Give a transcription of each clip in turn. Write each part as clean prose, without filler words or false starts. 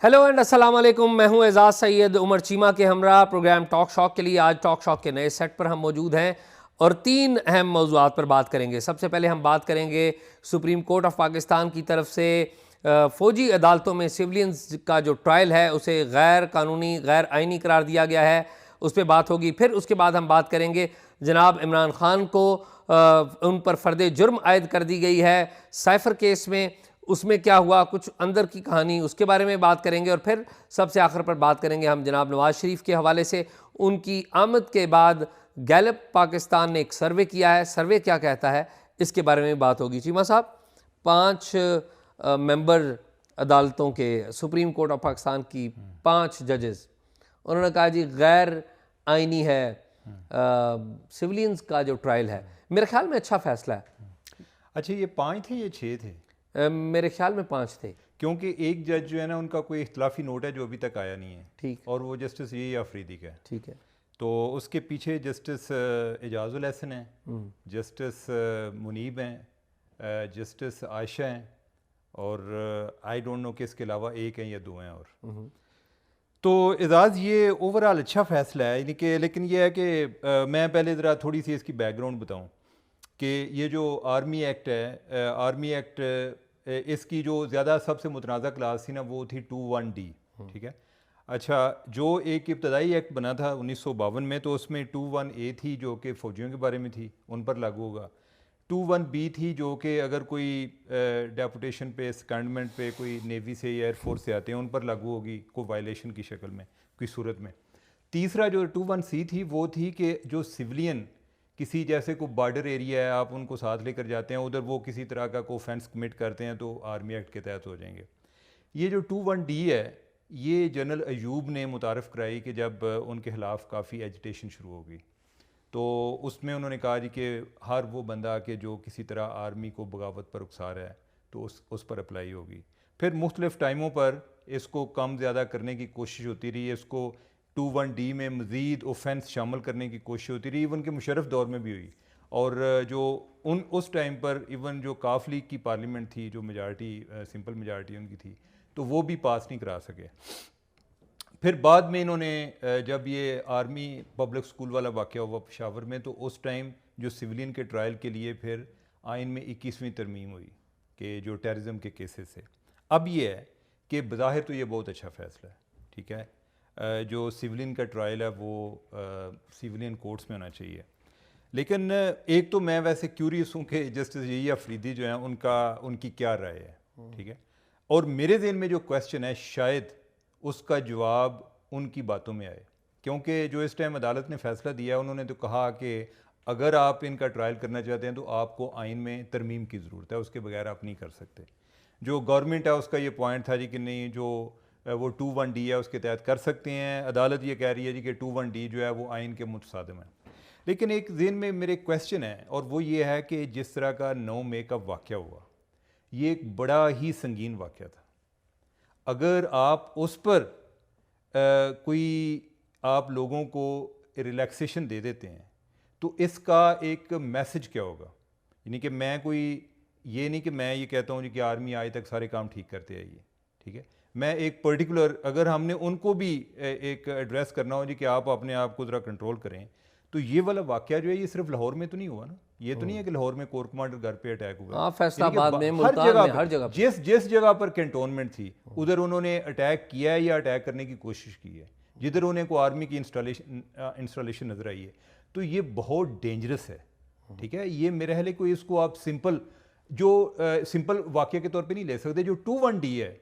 Hello and अस्सलाम वालेकुम। मैं हूं एजाज सैयद उमर चीमा के हमरा प्रोग्राम टॉक शॉक के लिए। आज टॉक शॉक के नए सेट पर हम मौजूद हैं और तीन अहम मौज़ूआत पर बात करेंगे। सबसे पहले हम बात करेंगे सुप्रीम कोर्ट ऑफ पाकिस्तान की तरफ से फ़ौजी अदालतों में सिविलियंस का जो ट्रायल है उसे गैर कानूनी गैर आइनी करार दिया गया है, उस पर बात होगी। फिर उसके बाद हम बात करेंगे जनाब इमरान खान को उन पर फ़र्द जुर्म आयद कर दी गई है साइफ़र केस में, उसमें क्या हुआ, कुछ अंदर की कहानी, उसके बारे में बात करेंगे। और फिर सबसे आखिर पर बात करेंगे हम जनाब नवाज शरीफ के हवाले से। उनकी आमद के बाद गैलप पाकिस्तान ने एक सर्वे किया है, सर्वे क्या कहता है इसके बारे में बात होगी। चीमा साहब, 5 मेंबर अदालतों के सुप्रीम कोर्ट ऑफ पाकिस्तान की 5 जजेस, उन्होंने कहा जी गैर आइनी है सिविलियंस का जो ट्रायल है। मेरे ख्याल में अच्छा फैसला है। अच्छा, ये 5 थे या 6 थे? मेरे ख्याल में 5 थे, क्योंकि एक जज जो है ना, उनका कोई इख्तलाफी नोट है जो अभी तक आया नहीं है। ठीक, और वो जस्टिस ये अफरीदी का है। ठीक है। तो उसके पीछे जस्टिस एजाजुल एहसन हैं, जस्टिस मुनीब हैं, जस्टिस आयशा हैं, और आई डोंट नो कि इसके अलावा एक हैं या 2 हैं और। तो एजाज ये ओवरऑल अच्छा फ़ैसला है, यानी कि लेकिन ये है कि मैं पहले ज़रा थोड़ी सी इसकी बैकग्राउंड बताऊँ कि ये जो आर्मी एक्ट है, आर्मी एक्ट इसकी जो ज़्यादा सबसे मुतनाज़ा क्लास थी ना, वो थी 21D। ठीक है। अच्छा, जो एक इब्तदाई एक्ट बना था 1952 में, तो उसमें 21A थी जो कि फ़ौजियों के बारे में थी, उन पर लागू होगा। 21B थी जो कि अगर कोई डेपुटेशन पे, सेकेंडमेंट पे कोई नेवी से या एयरफोर्स से आते हैं उन पर लागू होगी, कोई वायलेशन की शक्ल में, कोई सूरत में। तीसरा जो 21C थी वो थी कि जो सिविलियन किसी जैसे को बॉर्डर एरिया है, आप उनको साथ लेकर जाते हैं, उधर वो किसी तरह का को ऑफेंस कमिट करते हैं तो आर्मी एक्ट के तहत हो जाएंगे। ये जो 21D है, ये जनरल अयूब ने मुतारफ़ कराई कि जब उनके ख़िलाफ़ काफ़ी एजिटेशन शुरू हो गई, तो उसमें उन्होंने कहा जी कि हर वो बंदा कि जो किसी तरह आर्मी को बगावत पर उकसा रहा है तो उस पर अप्लाई होगी। फिर मुख्तलिफ़ टाइमों पर इसको कम ज़्यादा करने की कोशिश होती रही, इसको 21D में मज़ीद ऑफेंस शामिल करने की कोशिश होती रही, इवन के मुशर्रफ दौर में भी हुई। और जो उस टाइम पर इवन जो काफ लीग की पार्लियामेंट थी, जो मेजॉरिटी सिंपल मेजॉरिटी उनकी थी, तो वो भी पास नहीं करा सके। फिर बाद में इन्होंने जब ये आर्मी पब्लिक स्कूल वाला वाक़या हुआ पेशावर में, तो उस टाइम जो सिविलियन के ट्रायल के लिए फिर आइन में 21वीं तरमीम हुई कि जो टेररिज्म के केसेस से। अब ये है कि बज़ाहिर तो ये बहुत अच्छा फ़ैसला है, ठीक है। जो सिविलियन का ट्रायल है वो सिविलियन कोर्ट्स में होना चाहिए। लेकिन एक तो मैं वैसे क्यूरियस हूँ कि जस्टिस ये अफरीदी जो हैं उनकी क्या राय है, ठीक है। और मेरे ज़हन में जो क्वेश्चन है, शायद उसका जवाब उनकी बातों में आए, क्योंकि जो इस टाइम अदालत ने फ़ैसला दिया है, उन्होंने तो कहा कि अगर आप इनका ट्रायल करना चाहते हैं तो आपको आइन में तरमीम की ज़रूरत है, उसके बगैर आप नहीं कर सकते। जो गवर्नमेंट है उसका ये पॉइंट था जी कि नहीं, जो वो 21D है उसके तहत कर सकते हैं। अदालत ये कह रही है जी कि 21D जो है वो आइन के मुतसादिम है। लेकिन एक ज़हन में मेरे क्वेश्चन है, और वो ये है कि जिस तरह का 9 मई का वाक़या हुआ, ये एक बड़ा ही संगीन वाक़या था। अगर आप उस पर कोई आप लोगों को रिलैक्सेशन दे देते हैं तो इसका एक मैसेज क्या होगा। यानी कि मैं कोई ये नहीं कि मैं ये कहता हूँ कि आर्मी आज तक सारे काम ठीक करते आई है, ठीक है। मैं एक पर्टिकुलर, अगर हमने उनको भी एक एड्रेस करना हो जी कि आप अपने आप को ज़रा कंट्रोल करें, तो ये वाला वाक़या जो है ये सिर्फ लाहौर में तो नहीं हुआ ना। ये तो नहीं है कि लाहौर में कोर कमांडर घर पे अटैक हुआ। हाँ, फैसलाबाद में, हर मुल्तान जगह में, हर जगह पे। जिस जगह पर कैंटोनमेंट थी उधर उन्होंने अटैक किया है या अटैक करने की कोशिश की है, जिधर उन्हें को आर्मी की इंस्टॉलेशन नजर आई है। तो ये बहुत डेंजरस है, ठीक है। ये मेरे ख्याल कोई इसको आप सिंपल वाक़या के तौर पे नहीं ले सकते। जो 21D है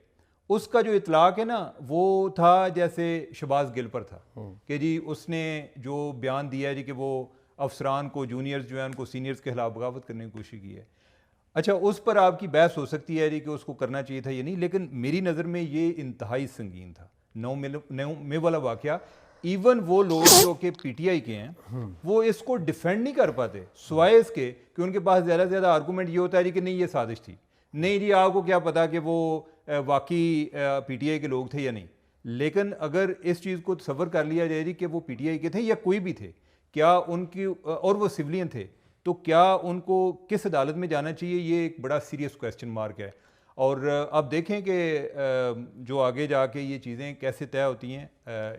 उसका जो इतलाक है ना, वो था जैसे शहबाज गिल पर था कि जी उसने जो बयान दिया है जी कि वो अफसरान को, जूनियर्स जो है उनको सीनियर्स के खिलाफ बगावत करने की कोशिश की है। अच्छा, उस पर आपकी बहस हो सकती है जी कि उसको करना चाहिए था या नहीं, लेकिन मेरी नज़र में ये इंतहाई संगीन था 9 मई वाला वाक़या। इवन वो लोग जो कि PTI के हैं वो इसको डिफेंड नहीं कर पाते, सिवाय इसके कि उनके पास ज़्यादा से ज़्यादा आर्गूमेंट ये होता है जी कि नहीं ये साजिश थी। नहीं जी, आपको क्या पता कि वो वाकई PTI के लोग थे या नहीं। लेकिन अगर इस चीज़ को तसव्वुर कर लिया जाए जी कि वो PTI के थे या कोई भी थे, क्या उनकी, और वो सिविलियन थे, तो क्या उनको किस अदालत में जाना चाहिए, ये एक बड़ा सीरियस क्वेश्चन मार्क है। और अब देखें कि जो आगे जाके ये चीज़ें कैसे तय होती हैं,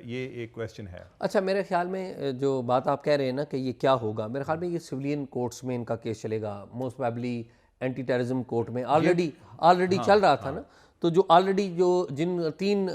ये एक क्वेश्चन है। अच्छा, मेरे ख्याल में जो बात आप कह रहे हैं ना कि ये क्या होगा, मेरे ख्याल में ये सिविलियन कोर्ट्स में इनका केस चलेगा, most probably anti terrorism court में ऑलरेडी चल रहा था ना। तो जो ऑलरेडी जो जिन 3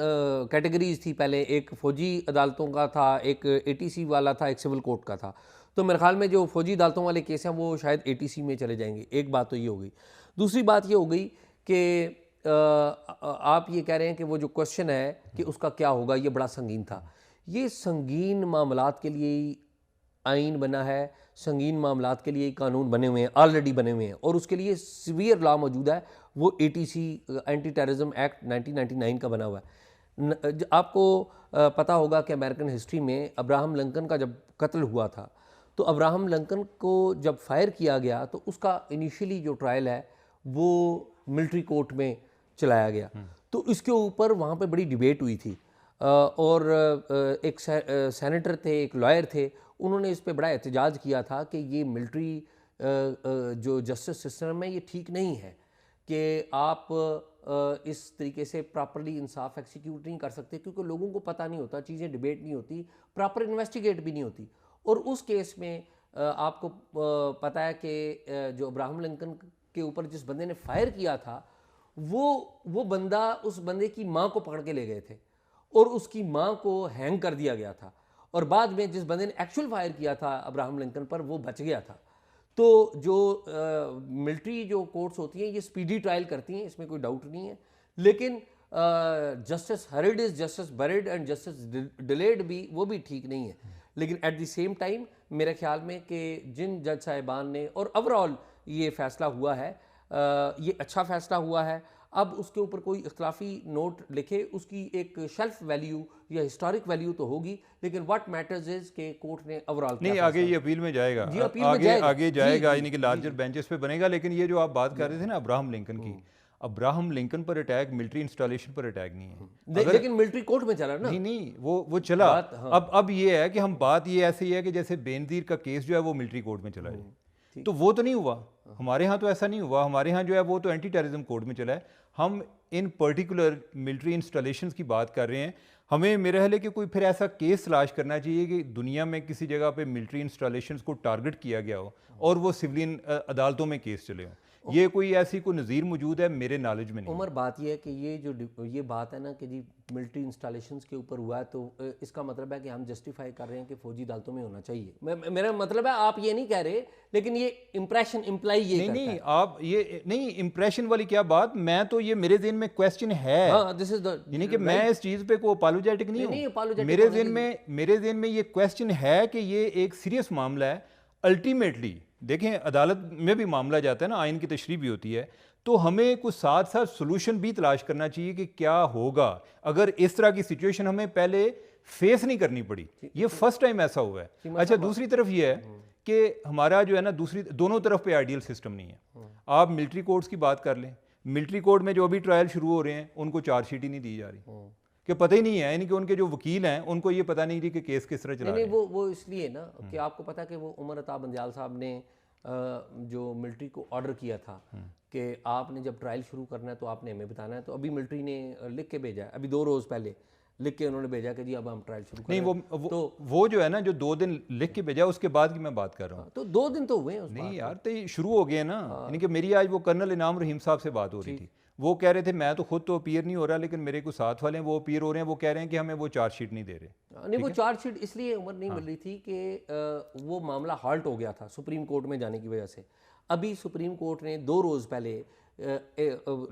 कैटेगरीज थी, पहले एक फौजी अदालतों का था, एक एटीसी वाला था, एक सिविल कोर्ट का था। तो मेरे ख्याल में जो फौजी अदालतों वाले केस हैं वो शायद एटीसी में चले जाएंगे। एक बात तो ये हो गई। दूसरी बात ये हो गई कि आप ये कह रहे हैं कि वो जो क्वेश्चन है कि उसका क्या होगा, ये बड़ा संगीन था। ये संगीन मामलात के लिए ही आइन बना है, संगीन मामलात के लिए ही कानून बने हुए हैं, ऑलरेडी बने हुए हैं, और उसके लिए सीवियर लॉ मौजूद है। वो एटीसी, एंटी टेररिज्म एक्ट 1999 का बना हुआ है। आपको पता होगा कि अमेरिकन हिस्ट्री में अब्राहम लिंकन का जब कत्ल हुआ था, तो अब्राहम लिंकन को जब फायर किया गया तो उसका इनिशियली जो ट्रायल है वो मिलिट्री कोर्ट में चलाया गया। तो इसके ऊपर वहाँ पे बड़ी डिबेट हुई थी, और एक सेनेटर थे, एक लॉयर थे, उन्होंने इस पे बड़ा एहतजाज किया था कि ये मिलिट्री जो जस्टिस सिस्टम है ये ठीक नहीं है, कि आप इस तरीके से प्रॉपरली इंसाफ एक्सिक्यूट नहीं कर सकते, क्योंकि लोगों को पता नहीं होता, चीज़ें डिबेट नहीं होती, प्रॉपर इन्वेस्टिगेट भी नहीं होती। और उस केस में आपको पता है कि जो अब्राहम लिंकन के ऊपर जिस बंदे ने फायर किया था, वो बंदा, उस बंदे की माँ को पकड़ के ले गए थे और उसकी माँ को हैंग कर दिया गया था, और बाद में जिस बंदे ने एक्चुअल फायर किया था अब्राहम लिंकन पर, वो बच गया था। तो जो मिलिट्री जो कोर्ट्स होती हैं ये स्पीडी ट्रायल करती हैं, इसमें कोई डाउट नहीं है, लेकिन justice hurried, justice buried and justice delayed भी, वो भी ठीक नहीं है। लेकिन एट द सेम टाइम मेरे ख्याल में कि जिन जज साहिबान ने, और ओवरऑल ये फैसला हुआ है, ये अच्छा फैसला हुआ है। अब उसके ऊपर कोई इख्तलाफी नोट लिखे, उसकी एक शेल्फ वैल्यू या हिस्टोरिक वैल्यू तो होगी, लेकिन व्हाट मैटर्स इज कि कोर्ट ने ओवरऑल नहीं, आगे ये अपील में जाएगा, जी, अपील में जाएगा, आगे जाएगा, यानी कि लार्जर बेंचेस पे बनेगा। लेकिन ये जो आप बात कर रहे थे ना अब्राहम लिंकन की, अब्राहम लिंकन पर अटैक मिलिट्री इंस्टॉलेशन पर अटैक नहीं है, लेकिन मिलिट्री कोर्ट में चला ना। नहीं, वो चला। अब ये है कि हम बात ये ऐसे ही है कि जैसे बेनजीर का केस जो है वो मिलिट्री कोर्ट में चला है, तो वो तो नहीं हुआ हमारे यहाँ, तो ऐसा नहीं हुआ। हमारे यहाँ जो है वो तो एंटी टेररिज्म कोड में चला है। हम इन पर्टिकुलर मिलिट्री इंस्टॉलेशंस की बात कर रहे हैं। हमें मेरा ख्याल है कि कोई फिर ऐसा केस तलाश करना चाहिए कि दुनिया में किसी जगह पे मिलिट्री इंस्टॉलेशंस को टारगेट किया गया हो और वो सिविलियन अदालतों में केस चले हों। ये कोई ऐसी कोई नज़ीर मौजूद है मेरे नॉलेज में नहीं। उमर, बात ये है कि ये बात है ना कि जी मिलिट्री इंस्टॉलेशंस के ऊपर हुआ है, तो इसका मतलब है कि हम जस्टिफाई कर रहे हैं कि फौजी अदालतों में होना चाहिए। मेरा मतलब है, आप ये नहीं कह रहे, लेकिन ये इंप्रेशन इम्प्लाई ये करता है। आप ये नहीं, इंप्रेशन वाली क्या बात, मैं तो ये मेरे ज़हन में क्वेश्चन है, दिस इज द, यानी कि मैं इस चीज़ पे को अपोलोजेटिक नहीं हूँ। मेरे ज़हन में ये क्वेश्चन है कि ये एक सीरियस मामला है। अल्टीमेटली देखें, अदालत में भी मामला जाता है ना, आइन की तशरीह भी होती है, तो हमें कुछ साथ साथ सोल्यूशन भी तलाश करना चाहिए कि क्या होगा अगर इस तरह की सिचुएशन हमें पहले फेस नहीं करनी पड़ी। ये फर्स्ट टाइम ऐसा हुआ है। अच्छा, दूसरी तरफ ये है कि हमारा जो है ना, दोनों तरफ पे आइडियल सिस्टम नहीं है। आप मिलिट्री कोर्ट्स की बात कर लें, मिलिट्री कोर्ट में जो अभी ट्रायल शुरू हो रहे हैं उनको चार्जशीट ही नहीं दी जा रही, कि पता ही नहीं है, यानी कि उनके जो वकील हैं उनको ये पता नहीं थी कि केस किस तरह चला रहे हैं। वो इसलिए ना कि आपको पता है कि वो उमर अता बंदियाल साहब ने जो मिलिट्री को ऑर्डर किया था कि आपने जब ट्रायल शुरू करना है तो आपने हमें बताना है, तो अभी मिलिट्री ने लिख के भेजा है, अभी 2 रोज़ पहले लिख के उन्होंने भेजा कि जी अब हम ट्रायल शुरू करें। नहीं, वो जो है ना, जो 2 दिन लिख के भेजा उसके बाद की मैं बात कर रहा हूँ। तो 2 दिन तो हुए हैं उस नहीं यार, तो ये शुरू हो गए ना। यानी कि मेरी आज वो कर्नल इनाम रहीम साहब से बात हो रही थी, वो कह रहे थे मैं तो खुद तो अपीयर नहीं हो रहा, लेकिन मेरे कुछ साथ वाले हैं वो अपीयर हो रहे हैं, वो कह रहे हैं कि हमें वो चार्जशीट नहीं दे रहे। नहीं, वो चार्जशीट इसलिए उमर नहीं मिल रही थी कि वो मामला हाल्ट हो गया था सुप्रीम कोर्ट में जाने की वजह से। अभी सुप्रीम कोर्ट ने 2 रोज़ पहले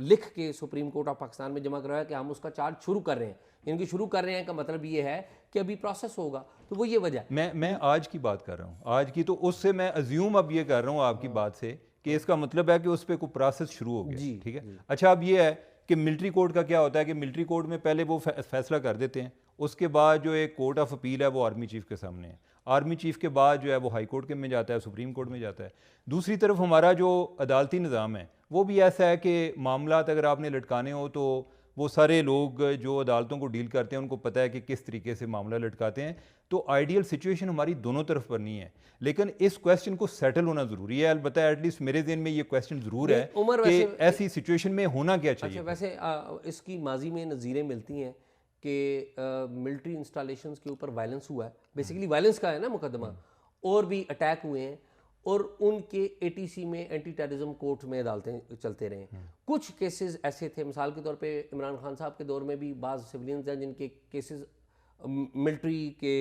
लिख के सुप्रीम कोर्ट ऑफ पाकिस्तान में जमा करवाया कि हम उसका चार्ज शुरू कर रहे हैं। इनकी शुरू कर रहे हैं का मतलब ये है कि अभी प्रोसेस होगा, तो वो ये वजह। मैं आज की बात कर रहा हूँ, आज की, तो उससे मैं अज्यूम अब ये कर रहा हूँ आपकी बात से कि इसका मतलब है कि उस पर कोई प्रोसेस शुरू हो गया। ठीक है। अच्छा, अब ये है कि मिलिट्री कोर्ट का क्या होता है कि मिलिट्री कोर्ट में पहले वो फैसला कर देते हैं, उसके बाद जो एक कोर्ट ऑफ अपील है वो आर्मी चीफ के सामने है, आर्मी चीफ के बाद जो है वो हाई कोर्ट के में जाता है, सुप्रीम कोर्ट में जाता है। दूसरी तरफ हमारा जो अदालती निज़ाम है वो भी ऐसा है कि मामला अगर आपने लटकाने हो तो वो सारे लोग जो अदालतों को डील करते हैं उनको पता है कि किस तरीके से मामला लटकाते हैं। तो आइडियल सिचुएशन हमारी दोनों तरफ पर नहीं है, लेकिन इस क्वेश्चन को सेटल होना ज़रूरी है। अलबत्ता एटलीस्ट मेरे ज़हन में ये क्वेश्चन ज़रूर है उमर कि वैसे ऐसी सिचुएशन में होना क्या चाहिए। अच्छा, वैसे इसकी माजी में नज़ीरें मिलती हैं कि मिलिट्री इंस्टॉलेशंस के ऊपर वायलेंस हुआ है, बेसिकली वायलेंस का है ना मुकदमा, और भी अटैक हुए हैं और उनके एटीसी में एंटी टेररिज्म कोर्ट में अदालतें चलते रहे। कुछ केसेस ऐसे थे, मिसाल के तौर पे इमरान खान साहब के दौर में भी बाज़ सिविलियंस हैं जिनके केसेस मिलिट्री के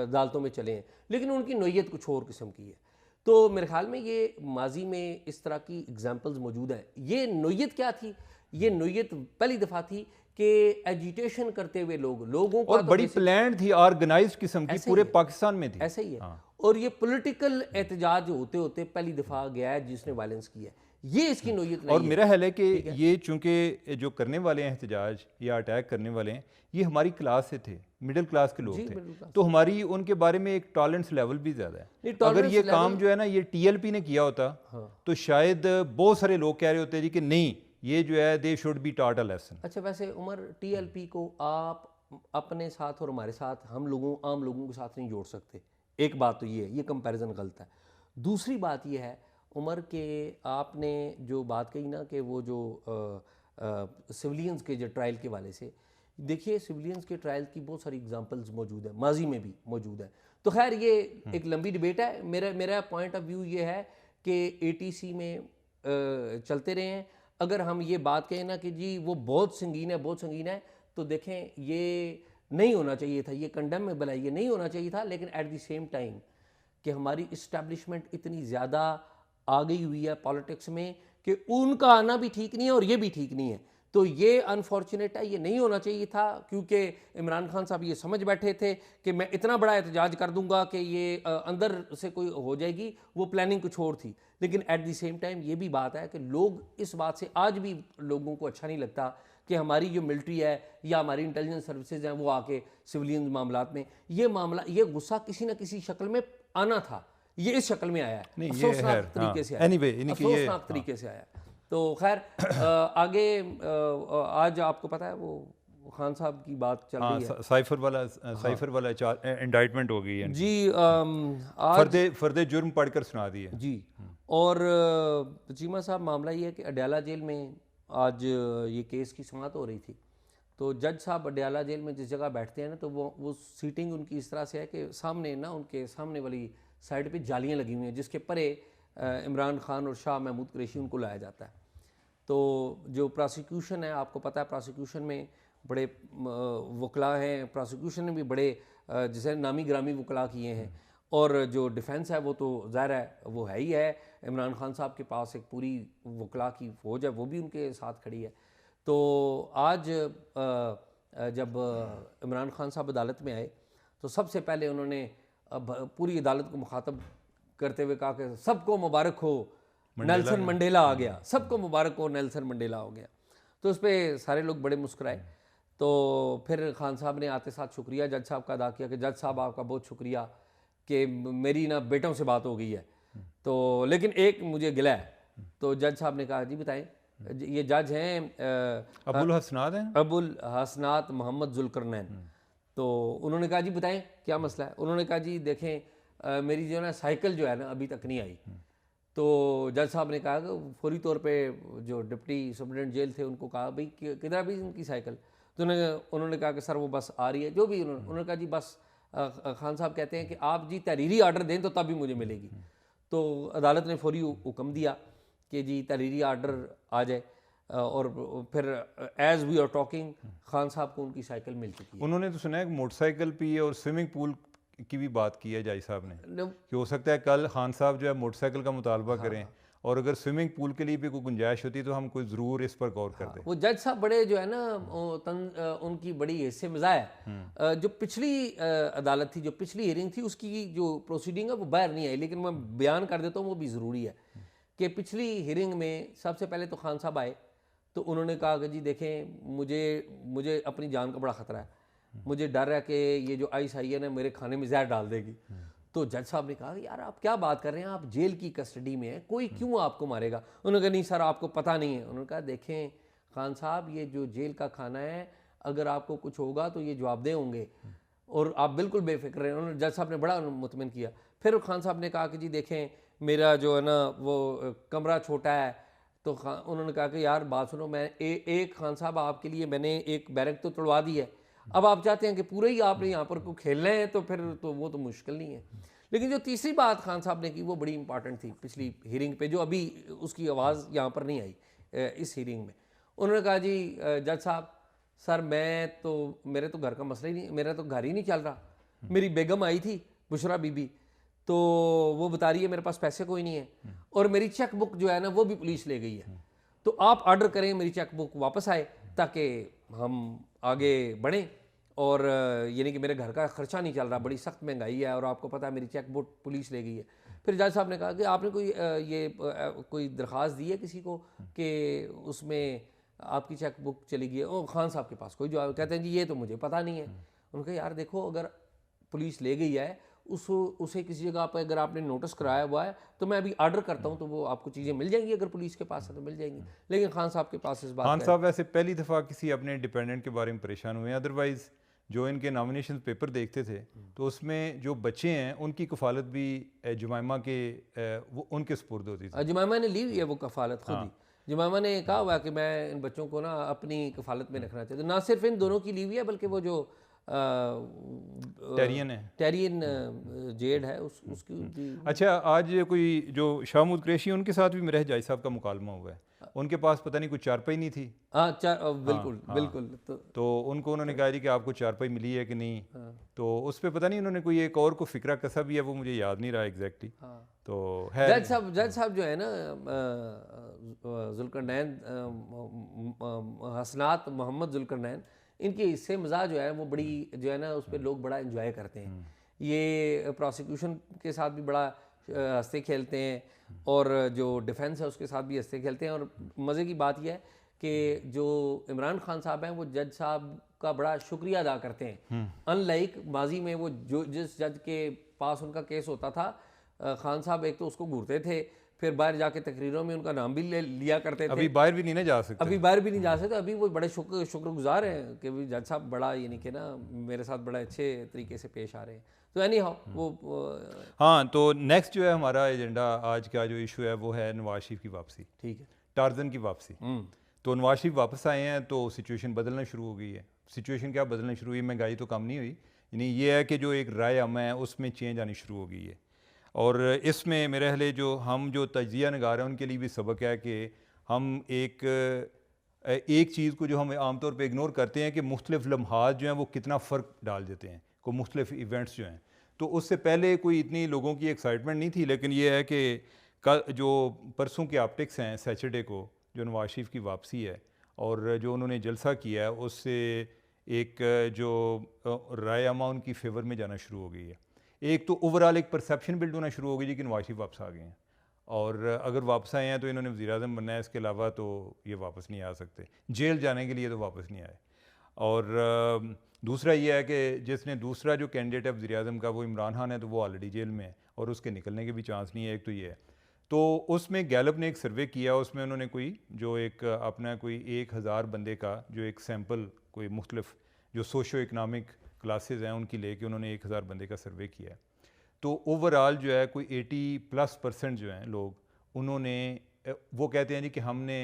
अदालतों में चले हैं, लेकिन उनकी नोयत कुछ और किस्म की है। तो मेरे ख्याल में ये माजी में इस तरह की एग्जाम्पल्स मौजूद हैं। ये नोयत क्या थी? ये नोयत पहली दफ़ा थी कि एजिटेशन करते हुए लोगों का और बड़ी प्लान थी, ऑर्गेनाइज किस्म की, पूरे पाकिस्तान में थी। ऐसा ही है। और ये पॉलिटिकल एहतजाज होते होते पहली दफ़ा गया है जिसने वायलेंस किया है। ये इसकी नोयत नहीं और है। मेरा ख्याल है कि ये चूंकि जो करने वाले हैं एहतजाज या अटैक करने वाले हैं, ये हमारी क्लास से थे, मिडिल क्लास के लोग थे, तो हमारी उनके बारे में एक टॉलरेंस लेवल भी ज़्यादा है। अगर ये काम जो है ना ये टीएलपी ने किया होता तो शायद बहुत सारे लोग कह रहे होते जी कि नहीं, ये जो है they should be taught a lesson. अच्छा, वैसे उमर, टीएलपी को आप अपने साथ और हमारे साथ, हम लोगों, आम लोगों के साथ नहीं जोड़ सकते। एक बात तो ये है, ये कंपैरिजन गलत है। दूसरी बात ये है उमर के आपने जो बात कही ना कि वो जो सिविलियंस के जो ट्रायल के वाले से, देखिए सिविलियंस के ट्रायल की बहुत सारी एग्जांपल्स मौजूद है, माजी में भी मौजूद है। तो खैर ये एक लंबी डिबेट है। मेरा पॉइंट ऑफ व्यू ये है कि एटीसी में चलते रहे हैं। अगर हम ये बात कहें ना कि जी वो बहुत संगीन है, बहुत संगीन है, तो देखें ये नहीं होना चाहिए था, ये कंडेमेबल है, ये नहीं होना चाहिए था। लेकिन एट द सेम टाइम कि हमारी इस्टेब्लिशमेंट इतनी ज़्यादा आ गई हुई है पॉलिटिक्स में कि उनका आना भी ठीक नहीं है और ये भी ठीक नहीं है। तो ये अनफॉर्चुनेट है, ये नहीं होना चाहिए था, क्योंकि इमरान खान साहब ये समझ बैठे थे कि मैं इतना बड़ा एहतजाज कर दूंगा कि ये अंदर से कोई हो जाएगी। वो प्लानिंग कुछ और थी। लेकिन एट द सेम टाइम ये भी बात है कि लोग इस बात से, आज भी लोगों को अच्छा नहीं लगता कि हमारी जो मिलिट्री है या हमारी इंटेलिजेंस सर्विसेज हैं वो आके सिविलियन मामलात में, ये गुस्सा किसी ना किसी शक्ल में आना था। ये इस शक्ल में आया है, अफसोसनाक तरीके से आया, अफसोसनाक तरीके से आया। तो खैर आगे आज आपको पता है वो खान साहब की बात चल रही है, साइफर वाला इंडाइटमेंट हो गई है जी। आज फर्दे जुर्म पढ़कर सुना दिए जी। और चीमा साहब, मामला ये है कि अडयाला जेल में आज ये केस की समाअत हो रही थी। तो जज साहब अडयाला जेल में जिस जगह बैठते हैं ना, तो वो सीटिंग उनकी इस तरह से है कि सामने ना, उनके सामने वाली साइड पे जालियां लगी हुई हैं जिसके परे इमरान खान और शाह महमूद कुरैशी उनको लाया जाता है। तो जो प्रोसिक्यूशन है, आपको पता है प्रोसिक्यूशन में बड़े वकला हैं, प्रोसिक्यूशन ने भी बड़े जैसे नामी ग्रामी वकला किए हैं, और जो डिफेंस है वो तो ज़ाहिर है वो है ही है। इमरान खान साहब के पास एक पूरी वकला की फ़ौज है, वो भी उनके साथ खड़ी है। तो आज जब इमरान खान साहब अदालत में आए तो सबसे पहले उन्होंने पूरी अदालत को मुखातब करते हुए कहा कि सबको मुबारक हो, नेल्सन मंडेला आ गया, सबको मुबारक हो, नेल्सन मंडेला हो गया। तो उस पर सारे लोग बड़े मुस्कुराए। तो फिर खान साहब ने आते साथ शुक्रिया जज साहब का अदा किया कि जज साहब आपका बहुत शुक्रिया कि मेरी ना बेटों से बात हो गई है, तो लेकिन एक मुझे गिला है। तो जज साहब ने कहा जी बताएं, ये जज हैं अबुल हसनात मोहम्मद जुल्करनैन। तो उन्होंने कहा जी बताएं क्या मसला है। उन्होंने कहा जी देखें मेरी जो है ना साइकिल जो है ना अभी तक नहीं आई। तो जज साहब ने कहा कि फौरी तौर पे जो डिप्टी सुप्रिटेंडेंट जेल थे उनको कहा भाई किधर भी इनकी साइकिल। तो उन्होंने कहा कि सर वो बस आ रही है, जो भी उन्होंने कहा जी बस खान साहब कहते हैं कि आप जी तहरीरी आर्डर दें तो तभी मुझे मिलेगी। तो अदालत ने फौरी हुक्म दिया कि जी तहरीरी आर्डर आ जाए, और फिर as we are talking Khan साहब को उनकी साइकिल मिल चुकी है। उन्होंने तो सुना है मोटरसाइकिल भी और स्विमिंग पूल की भी बात की है जज साहब ने कि हो सकता है कल खान साहब जो है मोटरसाइकिल का मुतालबा करें, और अगर स्विमिंग पूल के लिए भी कोई गुंजाइश होती तो हम कोई ज़रूर इस पर गौर करते। वो जज साहब बड़े जो है ना उनकी बड़ी हिस्से मज़ा है। जो पिछली अदालत थी, जो पिछली हियरिंग थी, उसकी जो प्रोसीडिंग है वो बाहर नहीं आई, लेकिन मैं बयान कर देता हूँ वो भी ज़रूरी है कि पिछली हियरिंग में सबसे पहले तो खान साहब आए तो उन्होंने कहा कि जी देखें मुझे अपनी जान का बड़ा ख़तरा है, मुझे डर है कि ये जो ISIS है मेरे खाने में जहर डाल देगी। तो जज साहब ने कहा यार आप क्या बात कर रहे हैं, आप जेल की कस्टडी में हैं, कोई क्यों आपको मारेगा। उन्होंने कहा नहीं सर आपको पता नहीं है। उन्होंने कहा देखें खान साहब ये जो जेल का खाना है, अगर आपको कुछ होगा तो ये जवाबदेह होंगे और आप बिल्कुल बेफिक्र रहें। उन्होंने जज साहब ने बड़ा मुतमिन किया। फिर खान साहब ने कहा कि जी देखें मेरा जो है ना वो कमरा छोटा है, तो उन्होंने कहा कि यार बात सुनो, मैं एक खान साहब आपके लिए मैंने एक बैरक तो तोड़वा दी है, अब आप चाहते हैं कि पूरे ही आपने यहाँ पर को खेलना है, तो फिर तो वो तो मुश्किल नहीं है। लेकिन जो तीसरी बात खान साहब ने की वो बड़ी इंपॉर्टेंट थी पिछली हीयरिंग पे, जो अभी उसकी आवाज़ यहाँ पर नहीं आई इस हीयरिंग में। उन्होंने कहा जी जज साहब, सर मैं तो, मेरे तो घर का मसला ही नहीं, मेरा तो घर ही नहीं चल रहा। मेरी बेगम आई थी बुशरा बीबी, तो वो बता रही है मेरे पास पैसे कोई नहीं है, और मेरी चेक बुक जो है ना वो भी पुलिस ले गई है। तो आप ऑर्डर करें मेरी चेक बुक वापस आए ताकि हम आगे बढ़ें, और यानी कि मेरे घर का खर्चा नहीं चल रहा, बड़ी सख्त महंगाई है और आपको पता है मेरी चेक बुक पुलिस ले गई है। फिर जज साहब ने कहा कि आपने कोई दरख्वास्त दी है किसी को कि उसमें आपकी चेक बुक चली गई है? ओ खान साहब के पास कोई जवाब, कहते हैं जी ये तो मुझे पता नहीं है। उन्होंने कहा यार देखो, अगर पुलिस ले गई है उसे किसी जगह पर अगर आपने नोटिस कराया हुआ है तो मैं अभी ऑर्डर करता हूँ, तो वो आपको चीज़ें मिल जाएंगी, अगर पुलिस के पास है तो मिल जाएंगी। लेकिन खान साहब के पास इस बात खान साहब वैसे पहली दफ़ा किसी अपने डिपेंडेंट के बारे में परेशान हुए हैं, अदरवाइज़ जो इनके नॉमिनेशन पेपर देखते थे तो उसमें जो बच्चे हैं उनकी कफालत भी जुमैमा के वो उनके सुपुर्द होती थी। जुमैमा ने ली हुई है वो कफालत खुद ही। जुमैमा ने कहा हुआ कि मैं इन बच्चों को ना अपनी कफालत में रखना चाहती हूँ। ना सिर्फ इन दोनों की ली हुई है, बल्कि वो जो टेरियन जेड है उसकी भी। अच्छा, आज कोई जो शाहमूद कुरैशी उनके साथ भी मेरे जायज साहब का मुकालमा हुआ है, उनके पास पता नहीं कुछ चारपाई नहीं थी। बिल्कुल बिल्कुल। तो उनको उन्होंने कहा जी कि आपको चारपाई मिली है कि नहीं, तो उस पर पता नहीं उन्होंने कोई एक और को फिक्रा कसा भी है, वो मुझे याद नहीं रहा एग्जैक्टली। तो है जज साहब जो है ना जुल्करनैन, हसनात मोहम्मद जुल्करनैन, इनके हिस्से मज़ा जो है वो बड़ी जो है ना उस पर लोग बड़ा एंजॉय करते हैं। ये प्रोसिक्यूशन के साथ भी बड़ा हंसते खेलते हैं, और जो डिफेंस है उसके साथ भी हंसते खेलते हैं। और मज़े की बात यह है कि जो इमरान खान साहब हैं वो जज साहब का बड़ा शुक्रिया अदा करते हैं। अनलाइक माजी में वो जो जिस जज के पास उनका केस होता था, खान साहब एक तो उसको घूरते थे, फिर बाहर जाके तकरीरों में उनका नाम भी ले लिया करते थे। अभी बाहर भी नहीं ना जा सकते, अभी बाहर भी नहीं जा सकते। अभी वो बड़े शुक्रगुजार हैं कि भी जज साहब बड़ा यानी कि ना मेरे साथ बड़ा अच्छे तरीके से पेश आ रहे हैं। तो एनी हाउ वो हाँ, तो नेक्स्ट जो है हमारा एजेंडा आज का जो इशू है वो है नवाज शरीफ की वापसी। ठीक है, टार्जन की वापसी। तो नवाज शरीफ वापस आए हैं तो सिचुएशन बदलना शुरू हो गई है। सिचुएशन क्या बदलना शुरू हुई? महंगाई तो कम नहीं हुई, यानी ये है कि जो एक राय अमा है उसमें चेंज आनी शुरू हो गई है। और इसमें मेरे ख्याल जो हम जो तजिया नगार हैं उनके लिए भी सबक है कि हम एक चीज़ को जो हम आमतौर पे इग्नोर करते हैं कि मुख्तलिफ लम्हात जो हैं वो कितना फ़र्क डाल देते हैं, को मुख्तलिफ इवेंट्स जो हैं। तो उससे पहले कोई इतनी लोगों की एक्साइटमेंट नहीं थी, लेकिन ये है कि कल जो परसों के ऑप्टिक्स हैं सैटरडे को जो नवाज शरीफ की वापसी है और जो उन्होंने जलसा किया है, उससे एक जो राय अमा उनकी फेवर में जाना शुरू हो गई है। एक तो ओवरऑल एक परसेप्शन बिल्ड होना शुरू हो गई जी कि नवाज शरीफ वापस आ गए हैं, और अगर वापस आए हैं तो इन्होंने वज़ीर-ए-आज़म बनना है, इसके अलावा तो ये वापस नहीं आ सकते। जेल जाने के लिए तो वापस नहीं आए। और दूसरा ये है कि जिसने दूसरा जो कैंडिडेट है वज़ीर-ए-आज़म का वो इमरान खान है, तो वो ऑलरेडी जेल में है और उसके निकलने के भी चांस नहीं है। एक तो ये है। तो उसमें गैलप ने एक सर्वे किया, उसमें उन्होंने कोई जो एक अपना कोई 1000 बंदे का जो एक सैम्पल कोई मुख्तलिफ जो सोशो इकनॉमिक क्लासेस हैं उनकी लेके उन्होंने 1000 बंदे का सर्वे किया है। तो ओवरऑल जो है कोई 80+% जो हैं लोग, उन्होंने वो कहते हैं जी कि हमने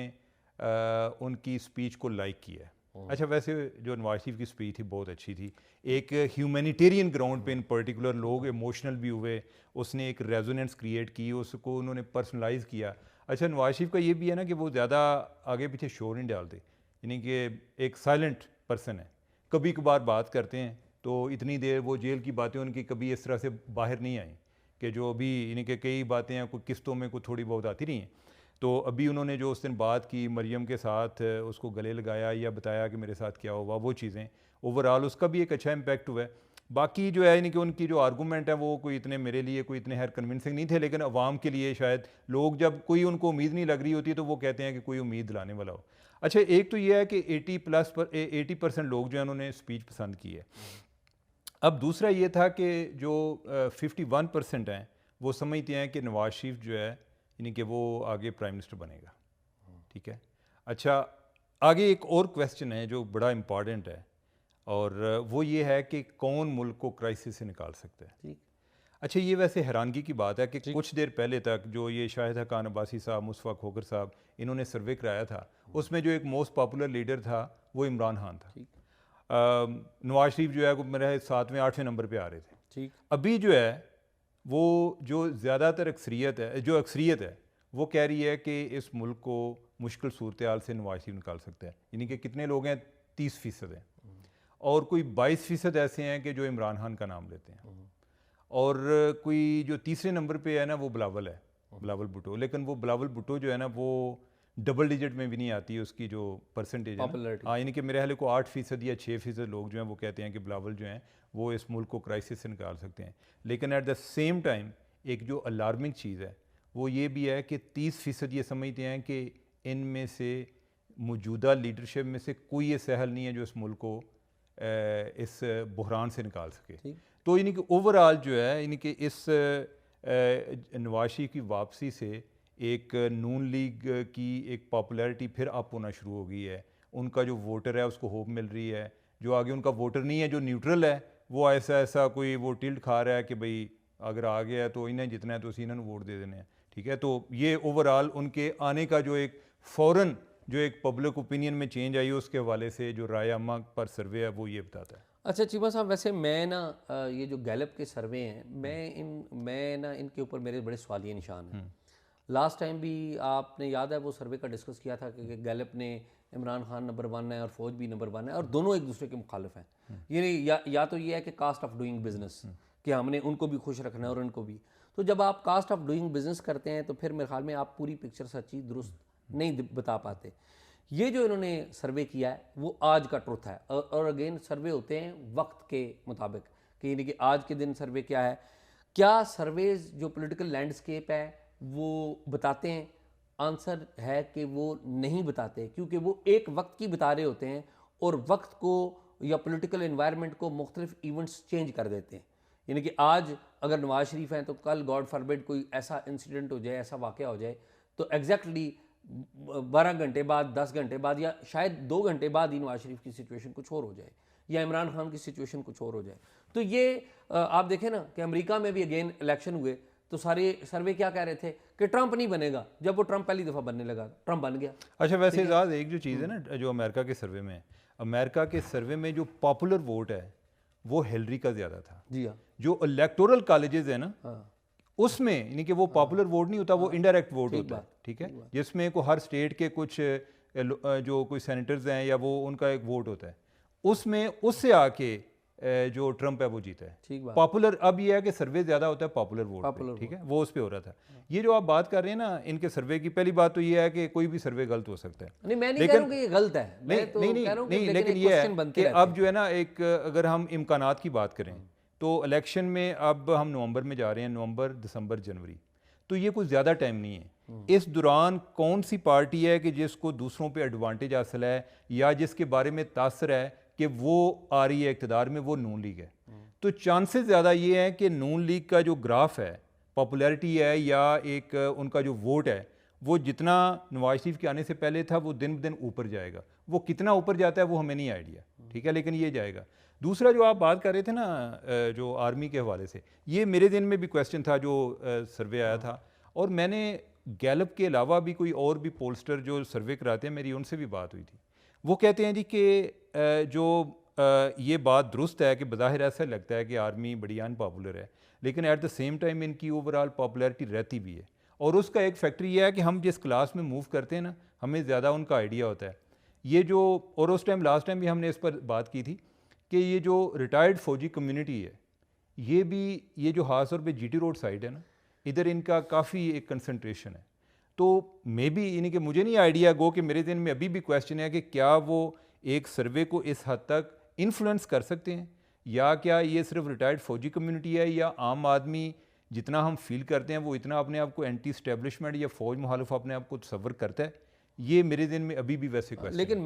उनकी स्पीच को लाइक किया है। अच्छा, वैसे जो नवाज शरीफ की स्पीच थी बहुत अच्छी थी। एक ह्यूमैनिटेरियन ग्राउंड पे इन पर्टिकुलर लोग इमोशनल भी हुए, उसने एक रेजोनेंस क्रिएट की, उसको उन्होंने पर्सनलाइज किया। अच्छा, नवाज शरीफ का ये भी है ना कि वो ज़्यादा आगे पीछे शोर नहीं डालते, यानी कि एक साइलेंट पर्सन है। कभी कभार बात करते हैं तो इतनी देर वो जेल की बातें उनकी कभी इस तरह से बाहर नहीं आई कि जो अभी यानी कि कई बातें हैं कोई किस्तों में कोई थोड़ी बहुत आती रही हैं। तो अभी उन्होंने जो उस दिन बात की मरियम के साथ, उसको गले लगाया या बताया कि मेरे साथ क्या हुआ, वो चीज़ें ओवरऑल उसका भी एक अच्छा इम्पैक्ट हुआ है। बाकी जो है यानी कि उनकी जो आर्गूमेंट है वो कोई इतने मेरे लिए कोई इतने कन्विंसिंग नहीं थे, लेकिन अवाम के लिए शायद लोग जब कोई उनको उम्मीद नहीं लग रही होती तो वो कहते हैं कि कोई उम्मीद दिलाने वाला हो। अच्छा, एक तो ये है कि 80% लोग जो है उन्होंने स्पीच पसंद की है। अब दूसरा ये था कि जो 51% हैं वो समझते हैं कि नवाज शरीफ जो है यानी कि वो आगे प्राइम मिनिस्टर बनेगा। ठीक है। अच्छा, आगे एक और क्वेश्चन है जो बड़ा इम्पॉर्टेंट है, और वो ये है कि कौन मुल्क को क्राइसिस से निकाल सकता है। ठीक। अच्छा, ये वैसे हैरानगी की बात है कि कुछ देर पहले तक जो ये शाहिद हकान अब्बासी साहब, मुस्तफ़ा खोखर साहब, इन्होंने सर्वे कराया था, उसमें जो एक मोस्ट पॉपुलर लीडर था वो इमरान खान था। नवाज शरीफ जो है वो मेरे 7वें 8वें नंबर पे आ रहे थे। ठीक। अभी जो है वो जो ज़्यादातर अक्सरियत है वो कह रही है कि इस मुल्क को मुश्किल सूरत हाल से नवाज शरीफ निकाल सकता है। यानी कि कितने लोग हैं, 30% हैं, और कोई 22% ऐसे हैं कि जो इमरान खान का नाम लेते हैं, और कोई जो तीसरे नंबर पे है ना वो बिलावल है, बिलावल भुट्टो। लेकिन वो बिलावल भुट्टो जो है ना वो डबल डिजिट में भी नहीं आती उसकी जो परसेंटेज है ना। हाँ, यानी कि मेरे ख्याल को 8% या 6% लोग जो हैं वो कहते हैं कि बिलावल जो हैं वो इस मुल्क को क्राइसिस से निकाल सकते हैं। लेकिन एट द सेम टाइम एक जो अलार्मिंग चीज़ है वो ये भी है कि 30% ये समझते हैं कि इनमें से मौजूदा लीडरशिप में से कोई ये सहल नहीं है जो इस मुल्क को इस बहरान से निकाल सके। तो यानी कि ओवरऑल जो है, यानी कि इस नवाज शरीफ की वापसी से एक नून लीग की एक पॉपुलैरिटी फिर अप होना शुरू हो गई है। उनका जो वोटर है उसको होप मिल रही है। जो आगे उनका वोटर नहीं है, जो न्यूट्रल है, वो ऐसा कोई वो टिल्ट खा रहा है कि भाई अगर आ गया तो इन्हें जितना है तो इन्होंने वोट दे देने हैं। ठीक है, तो ये ओवरऑल उनके आने का जो एक फ़ौरन जो एक पब्लिक ओपिनियन में चेंज आई उसके हवाले से जो राय अम्मा पर सर्वे है वो ये बताता है। अच्छा चीमा साहब, वैसे मैं ना ये जो गैलप के सर्वे हैं, मैं ना इनके ऊपर मेरे बड़े सवालिया निशान हैं। लास्ट टाइम भी आपने याद है वो सर्वे का डिस्कस किया था कि गैलप ने इमरान खान नंबर 1 है और फौज भी नंबर 1 है, और दोनों एक दूसरे के मुखालिफ हैं। ये या तो ये है कि कास्ट ऑफ डूइंग बिजनेस, कि हमने उनको भी खुश रखना है और उनको भी। तो जब आप कास्ट ऑफ डूइंग बिजनेस करते हैं तो फिर मेरे ख्याल में आप पूरी पिक्चर सच्ची दुरुस्त नहीं बता पाते। ये जो इन्होंने सर्वे किया है वो आज का ट्रुथ है, और अगेन सर्वे होते हैं वक्त के मुताबिक, कि यानी कि आज के दिन सर्वे क्या है। क्या सर्वेज जो पॉलिटिकल लैंडस्केप है वो बताते हैं? आंसर है कि वो नहीं बताते, क्योंकि वो एक वक्त की बता रहे होते हैं और वक्त को या पॉलिटिकल एनवायरनमेंट को मुख्तलिफ इवेंट्स चेंज कर देते हैं। यानी कि आज अगर नवाज शरीफ हैं तो कल गॉड फॉरबिड कोई ऐसा इंसिडेंट हो जाए, ऐसा वाक़या हो जाए, तो एग्जैक्टली 12 घंटे बाद, 10 घंटे बाद, या शायद 2 घंटे बाद ही नवाज शरीफ की सिचुएशन कुछ और हो जाए, या इमरान खान की सिचुएशन कुछ और हो जाए। तो ये आप देखें ना कि अमेरिका में भी अगेन इलेक्शन हुए तो सारे सर्वे क्या कह रहे थे कि ट्रंप नहीं बनेगा। जब वो ट्रंप पहली दफ़ा बनने लगा, ट्रंप बन गया। अच्छा, वैसे इजाज़ एक जो चीज़ है ना जो अमेरिका के सर्वे में, अमेरिका के सर्वे में जो पॉपुलर वोट है वो हिलरी का ज़्यादा था। जी हाँ। जो इलेक्टोरल कॉलेजेस है ना उसमें, यानी कि वो पॉपुलर वोट नहीं होता, वो इनडायरेक्ट वोट होता है। ठीक है, जिसमें को हर स्टेट के कुछ जो कोई सेनेटर्स हैं या वो उनका एक वोट होता है, उसमें उससे आके जो ट्रंप है वो जीता है। पॉपुलर अब ये है कि सर्वे ज़्यादा होता है पॉपुलर वोट, ठीक है, वो उस पर हो रहा था। ये जो आप बात कर रहे हैं ना इनके सर्वे की, पहली बात तो ये है कि कोई भी सर्वे गलत हो सकता है। नहीं, मैं नहीं कह रहा हूं कि ये गलत है, नहीं, लेकिन ये है कि अब जो है ना एक अगर हम इम्कानात की बात करें तो इलेक्शन में अब हम नवंबर में जा रहे हैं, नवंबर, दिसंबर, जनवरी, तो ये कुछ ज़्यादा टाइम नहीं है। इस दौरान कौन सी पार्टी है कि जिसको दूसरों पे एडवांटेज हासिल है या जिसके बारे में तासर है कि वो आ रही है इक़्तिदार में, वो नून लीग है। तो चांसेस ज़्यादा ये हैं कि नून लीग का जो ग्राफ है, पॉपुलैरिटी है या एक उनका जो वोट है, वो जितना नवाज शरीफ के आने से पहले था वो दिन ब दिन ऊपर जाएगा। वो कितना ऊपर जाता है वो हमें नहीं आइडिया, ठीक है, लेकिन ये जाएगा। दूसरा जो आप बात कर रहे थे ना जो आर्मी के हवाले से, ये मेरे दिन में भी क्वेश्चन था जो सर्वे आया था, और मैंने गैलप के अलावा भी कोई और भी पोलस्टर जो सर्वे कराते हैं, मेरी उनसे भी बात हुई थी। वो कहते हैं जी कि जो ये बात दुरुस्त है कि बज़ाहिर ऐसा लगता है कि आर्मी बड़ी अनपॉपुलर है, लेकिन एट द सेम टाइम इनकी ओवरऑल पॉपुलैरिटी रहती भी है। और उसका एक फैक्टर ये है कि हम जिस क्लास में मूव करते हैं ना, हमें ज़्यादा उनका आइडिया होता है। ये जो, और उस टाइम लास्ट टाइम भी हमने इस पर बात की थी कि ये जो रिटायर्ड फौजी कम्युनिटी है, ये भी, ये जो खास तौर पे जीटी रोड साइड है ना, इधर इनका काफ़ी एक कंसंट्रेशन है। तो मे बी यानी कि मुझे नहीं आइडिया गो कि मेरे दिन में अभी भी क्वेश्चन है कि क्या वो एक सर्वे को इस हद तक इन्फ्लुएंस कर सकते हैं, या क्या ये सिर्फ रिटायर्ड फौजी कम्युनिटी है, या आम आदमी जितना हम फील करते हैं वो इतना अपने आप को एंटी स्टैब्लिशमेंट या फौज मुखालिफ अपने आप को तसव्वुर करता है। ये मेरे दिन में अभी भी वैसे क्वेश्चन। लेकिन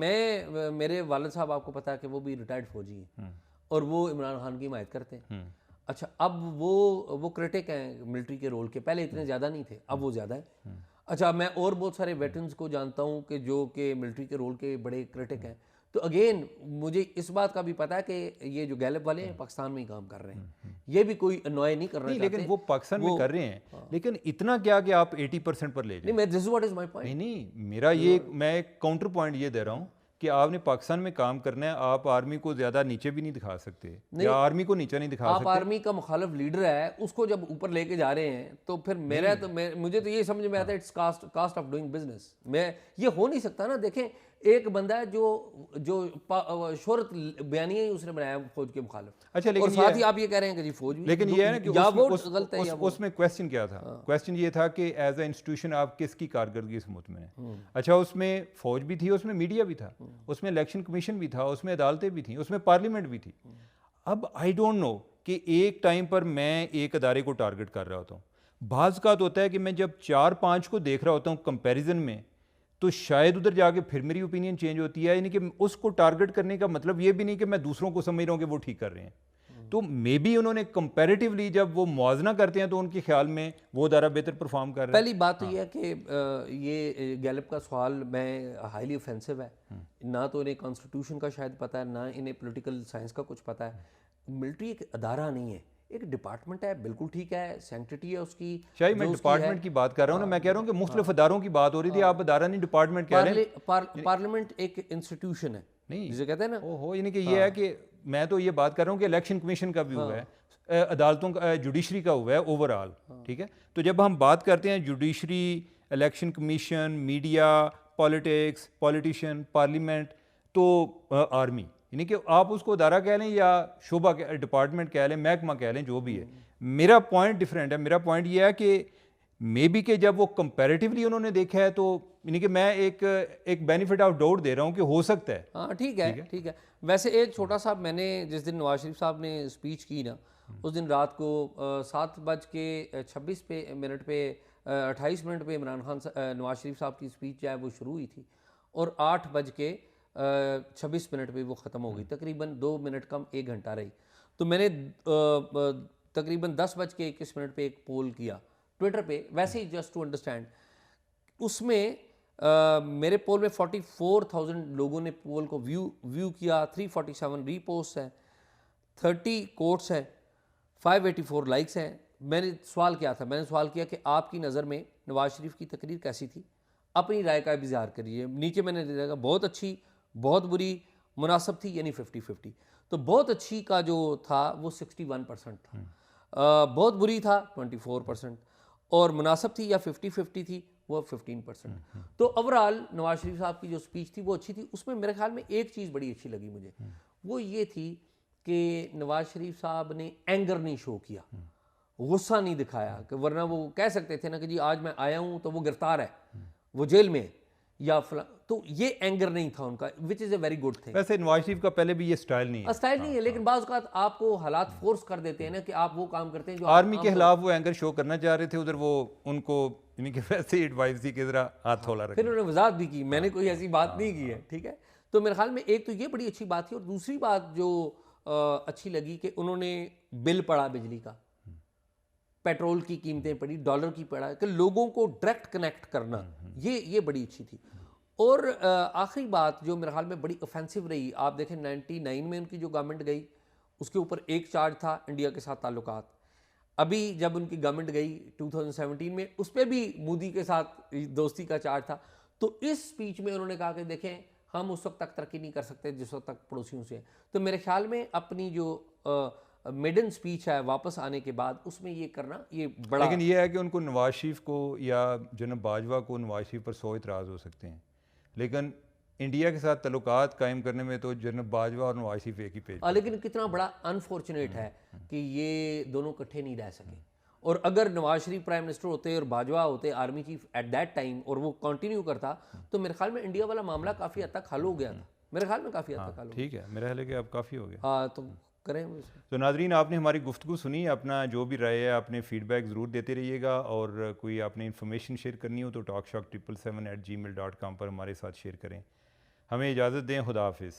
मेरे वालिद साहब, आपको पता है कि वो भी रिटायर्ड फौजी हैं और वो इमरान खान की हिमायत करते हैं। अच्छा, अब वो क्रिटिक हैं मिलिट्री के रोल के, पहले इतने ज़्यादा नहीं थे, अब वो ज़्यादा है। अच्छा, मैं और बहुत सारे वेटरन्स को जानता हूँ कि जो कि मिलिट्री के रोल के बड़े क्रिटिक हैं। तो अगेन मुझे इस बात का भी पता है कि ये जो गैलप वाले हैं पाकिस्तान में ही काम कर रहे हैं, ये भी कोई अनॉय नहीं करना नहीं, चाहते। लेकिन वो पाकिस्तान में कर रहे हैं, लेकिन इतना क्या कि आप 80% पर ले नहीं, जाएं। मैं this is what is my point. नहीं, मेरा ये, मैं एक काउंटर पॉइंट ये दे रहा हूँ कि आपने पाकिस्तान में काम करना है, आप आर्मी को ज़्यादा नीचे भी नहीं दिखा सकते, या आर्मी को नीचे नहीं दिखा आप सकते। आर्मी का मुखालिफ लीडर है, उसको जब ऊपर लेके जा रहे हैं तो फिर मेरा तो मुझे तो ये समझ में आता है it's cost of doing business. मैं ये हो नहीं सकता ना। देखें, एक बंदा है जो जो शोहरत बयानिया ही उसने बनाया फौज के मुखालिफ। अच्छा, और लेकिन साथ ही आप ये कह रहे हैं कि जी फौज भी, लेकिन ये है ना कि या वो उस, गलत है या वो। उसमें क्वेश्चन क्या था? क्वेश्चन ये था कि एज ए इंस्टीट्यूशन आप किसकी कारकर्दगी सबूत में है। अच्छा, उसमें फौज भी थी, उसमें मीडिया भी था, उसमें इलेक्शन कमीशन भी था, उसमें अदालतें भी थी, उसमें पार्लियामेंट भी थी। अब आई डोंट नो कि एक टाइम पर मैं एक अदारे को टारगेट कर रहा होता हूँ, बाज़ का होता है कि मैं जब 4-5 को देख रहा होता हूँ कंपैरिजन में, तो शायद उधर जाके फिर मेरी ओपिनियन चेंज होती है। यानी कि उसको टारगेट करने का मतलब ये भी नहीं कि मैं दूसरों को समझ रहा हूँ कि वो ठीक कर रहे हैं। तो मे बी उन्होंने कंपैरेटिवली जब वो मुआवजा करते हैं तो उनके ख्याल में वो अदारा बेहतर परफॉर्म कर रहा है। पहली बात तो ये है कि ये गैलप का सवाल मैं हाईली ऑफेंसिव है। ना तो इन्हें कॉन्स्टिट्यूशन का शायद पता है, ना इन्हें पॉलिटिकल साइंस का कुछ पता है। मिलिट्री एक अदारा नहीं है, एक डिपार्टमेंट है, बिल्कुल ठीक है, सैंक्टिटी है उसकी। शायद मैं डिपार्टमेंट की बात कर रहा हूँ ना, मैं कह रहा हूँ कि मुख्तलिफ अदारों की बात हो रही थी, आप अदारा नहीं डिपार्टमेंट कह रहे हैं। पार्लियामेंट एक इंस्टीट्यूशन है, नहीं, जिसे कहते हैं ना। ओहो, यानी कि ये है कि मैं तो ये बात कर रहा हूँ कि इलेक्शन कमीशन का भी हुआ है, अदालतों का, जुडिशरी का हुआ है ओवरऑल, ठीक है। तो जब हम बात करते हैं judiciary, election commission, media, politics, politician, parliament, तो आर्मी, यानी कि आप उसको अदारा कह लें या शोबा डिपार्टमेंट कह लें, महकमा कह लें, जो भी है। मेरा पॉइंट डिफरेंट है। मेरा पॉइंट ये है कि मे बी कि जब वो कंपैरेटिवली उन्होंने देखा है, तो यानी कि मैं एक बेनिफिट ऑफ डाउट दे रहा हूँ कि हो सकता है। हाँ, ठीक है, ठीक है। वैसे एक छोटा सा, मैंने जिस दिन नवाज शरीफ साहब ने स्पीच की ना, उस दिन रात को 7:26 मिनट पे 28 मिनट पे इमरान खान नवाज शरीफ साहब की स्पीच जो है वो शुरू हुई थी, और 8:26 मिनट पे वो ख़त्म हो गई। तकरीबन 2 मिनट कम 1 घंटा रही। तो मैंने तकरीबन 10:21 मिनट पे एक पोल किया ट्विटर पे, वैसे ही जस्ट टू अंडरस्टैंड। उसमें मेरे पोल में 44,000 लोगों ने पोल को व्यू किया, 347 रीपोस्ट हैं, 30 कोट्स हैं, 584 लाइक्स हैं। मैंने सवाल किया था, मैंने सवाल किया कि आपकी नज़र में नवाज शरीफ की तकरीर कैसी थी, अपनी राय का इज़हार करिए। नीचे मैंने देखा बहुत अच्छी, बहुत बुरी, मुनासिब थी, यानी 50-50। तो बहुत अच्छी का जो था वो 61% था, बहुत बुरी था 24%, और मुनासिब थी या 50-50 थी वो 15%। तो ओवरऑल नवाज शरीफ साहब की जो स्पीच थी वो अच्छी थी। उसमें मेरे ख्याल में एक चीज़ बड़ी अच्छी लगी मुझे, वो ये थी कि नवाज शरीफ साहब ने एंगर नहीं शो किया, गुस्सा नहीं दिखाया, कि वरना वो कह सकते थे ना कि जी आज मैं आया हूँ तो वो गिरफ्तार है, वो जेल में, या तो ये एंगर नहीं था उनका, which is a very good thing. वैसे नवाज शरीफ का पहले भी ये स्टाइल नहीं है, स्टाइल नहीं है, लेकिन बाज़ औक़ात आपको हालात फोर्स कर देते हैं ना कि आप वो काम करते हैं जो आर्मी के खिलाफ वो एंगर शो करना चाह रहे थे, उधर वो उनको यानी कि वैसे ही एडवाइस दी कि जरा हाथ थोड़ा रखें। फिर उन्होंने वजाहत भी की, मैंने कोई ऐसी बात नहीं की है, ठीक है। तो मेरे ख्याल में एक तो ये बड़ी अच्छी बात थी, और दूसरी बात जो अच्छी लगी कि उन्होंने बिल पढ़ा बिजली का, पेट्रोल की कीमतें पड़ी, डॉलर की पड़ा, कि लोगों को डायरेक्ट कनेक्ट करना, ये बड़ी अच्छी थी। और आखिरी बात जो मेरे ख्याल में बड़ी ऑफेंसिव रही, आप देखें 99 में उनकी जो गवर्नमेंट गई, उसके ऊपर एक चार्ज था इंडिया के साथ ताल्लुकात। अभी जब उनकी गवर्नमेंट गई 2017 में, उस पर भी मोदी के साथ दोस्ती का चार्ज था। तो इस स्पीच में उन्होंने कहा कि देखें, हम उस वक्त तक तरक्की नहीं कर सकते जिस वक्त तक पड़ोसियों से। तो मेरे ख्याल में अपनी जो मेडन स्पीच है वापस आने के बाद, उसमें ये करना ये बड़ा। लेकिन ये है कि उनको नवाज शरीफ को या जनाब बाजवा को नवाज शरीफ पर 100 इतराज़ हो सकते हैं, लेकिन इंडिया के साथ तल्लुकात कायम करने में तो जनाब बाजवा और नवाज शरीफ एक ही पेज। लेकिन कितना बड़ा अनफॉर्चुनेट है कि ये दोनों इकट्ठे नहीं रह सके। और अगर नवाज शरीफ प्राइम मिनिस्टर होते और बाजवा होते army chief at that time, और वो कंटिन्यू करता, तो मेरे ख्याल में इंडिया वाला मामला काफ़ी हद तक हल हो गया था। मेरे ख्याल में काफ़ी हद तक हल हो गया। ठीक है, मेरा ख्याल है कि अब काफ़ी हो गया। हाँ, तो करें। तो नाजरीन, आपने हमारी गुफ्तगू सुनी, अपना जो भी राय है अपने फीडबैक ज़रूर देते रहिएगा, और कोई आपने इन्फॉर्मेशन शेयर करनी हो तो talkshock777@gmail.com पर हमारे साथ शेयर करें। हमें इजाज़त दें, खुदा हाफिज़।